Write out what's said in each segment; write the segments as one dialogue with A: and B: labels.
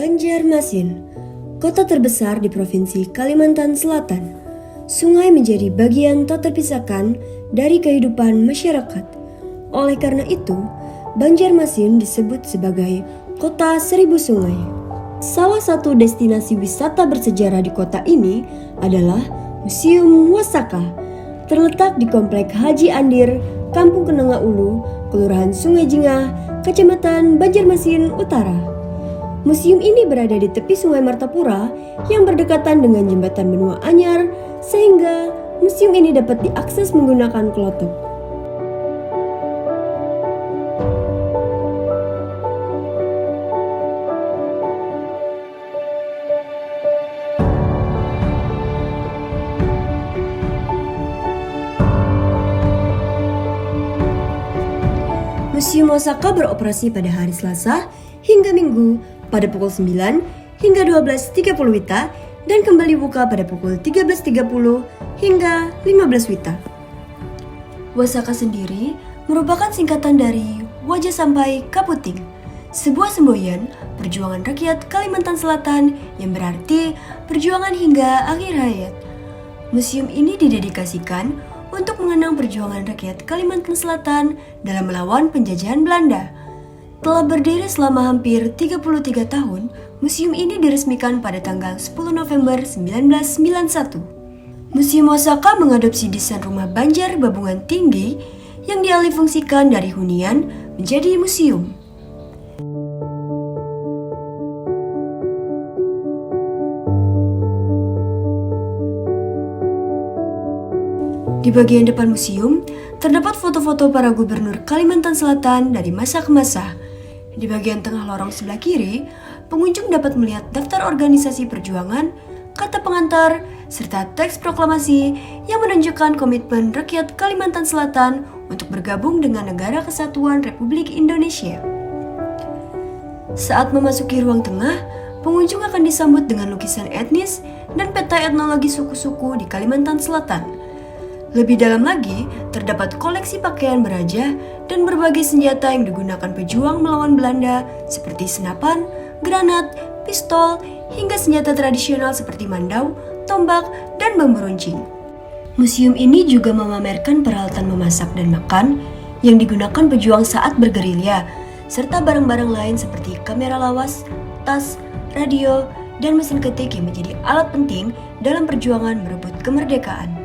A: Banjarmasin, kota terbesar di Provinsi Kalimantan Selatan. Sungai menjadi bagian tak terpisahkan dari kehidupan masyarakat. Oleh karena itu, Banjarmasin disebut sebagai Kota Seribu Sungai. Salah satu destinasi wisata bersejarah di kota ini adalah Museum Wasaka, terletak di Komplek Haji Andir, Kampung Kenanga Ulu, Kelurahan Sungai Jingah, Kecamatan Banjarmasin Utara. Museum ini berada di tepi Sungai Martapura yang berdekatan dengan Jembatan Benua Anyar, sehingga museum ini dapat diakses menggunakan klotok. Museum Wasaka beroperasi pada hari Selasa hingga Minggu pada pukul 9 hingga 12.30 WITA dan kembali buka pada pukul 13.30 hingga 15 WITA. Wasaka sendiri merupakan singkatan dari Wajah Sampai Kaputing, sebuah semboyan perjuangan rakyat Kalimantan Selatan yang berarti perjuangan hingga akhir hayat. Museum ini didedikasikan untuk mengenang perjuangan rakyat Kalimantan Selatan dalam melawan penjajahan Belanda. Telah berdiri selama hampir 33 tahun, museum ini diresmikan pada tanggal 10 November 1991. Museum Wasaka mengadopsi desain rumah Banjar Babungan tinggi yang dialihfungsikan dari hunian menjadi museum. Di bagian depan museum, terdapat foto-foto para gubernur Kalimantan Selatan dari masa ke masa. Di bagian tengah lorong sebelah kiri, pengunjung dapat melihat daftar organisasi perjuangan, kata pengantar, serta teks proklamasi yang menunjukkan komitmen rakyat Kalimantan Selatan untuk bergabung dengan Negara Kesatuan Republik Indonesia. Saat memasuki ruang tengah, pengunjung akan disambut dengan lukisan etnis dan peta etnologi suku-suku di Kalimantan Selatan. Lebih dalam lagi, terdapat koleksi pakaian beraja dan berbagai senjata yang digunakan pejuang melawan Belanda seperti senapan, granat, pistol, hingga senjata tradisional seperti mandau, tombak, dan bambu runcing. Museum ini juga memamerkan peralatan memasak dan makan yang digunakan pejuang saat bergerilya, serta barang-barang lain seperti kamera lawas, tas, radio, dan mesin ketik yang menjadi alat penting dalam perjuangan merebut kemerdekaan.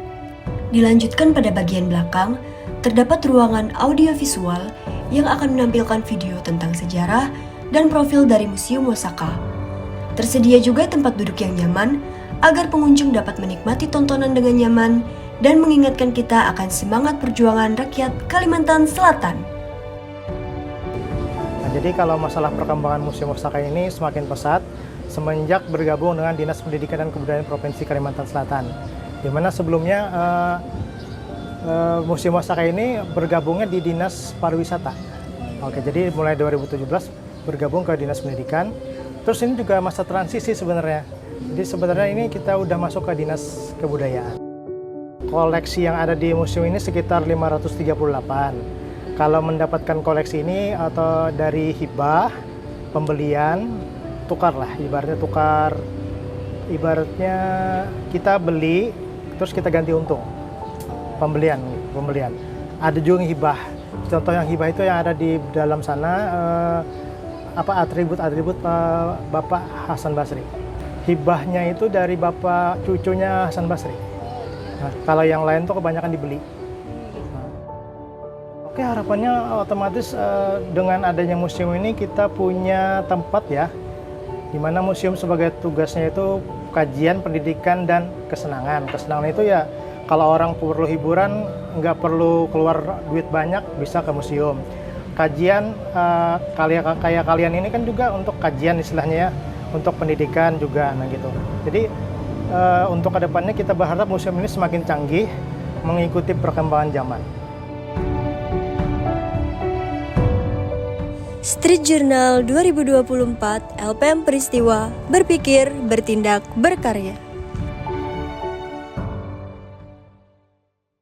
A: Dilanjutkan pada bagian belakang, terdapat ruangan audiovisual yang akan menampilkan video tentang sejarah dan profil dari Museum Wasaka. Tersedia juga tempat duduk yang nyaman agar pengunjung dapat menikmati tontonan dengan nyaman dan mengingatkan kita akan semangat perjuangan rakyat Kalimantan Selatan.
B: Nah, jadi kalau masalah perkembangan Museum Wasaka ini semakin pesat semenjak bergabung dengan Dinas Pendidikan dan Kebudayaan Provinsi Kalimantan Selatan. Di mana sebelumnya Museum Wasaka ini bergabungnya di Dinas Pariwisata. Oke, jadi mulai 2017 bergabung ke Dinas Pendidikan. Terus ini juga masa transisi sebenarnya. Jadi sebenarnya ini kita udah masuk ke Dinas Kebudayaan. Koleksi yang ada di museum ini sekitar 538. Kalau mendapatkan koleksi ini atau dari hibah, pembelian, tukar lah, ibaratnya kita beli terus kita ganti untung. Pembelian. Ada juga yang hibah. Contoh yang hibah itu yang ada di dalam sana atribut Bapak Hasan Basri. Hibahnya itu dari bapak cucunya Hasan Basri. Nah, kalau yang lain tuh kebanyakan dibeli. Oke, harapannya otomatis dengan adanya museum ini kita punya tempat ya, di mana museum sebagai tugasnya itu kajian, pendidikan, dan kesenangan. Kesenangan itu ya kalau orang perlu hiburan, nggak perlu keluar duit banyak, bisa ke museum. Kajian kayak kalian ini kan juga untuk kajian istilahnya ya, untuk pendidikan juga, nah gitu. Jadi untuk kedepannya kita berharap museum ini semakin canggih, mengikuti perkembangan zaman.
A: Street Journal 2024, LPM Peristiwa, berpikir, bertindak, berkarya.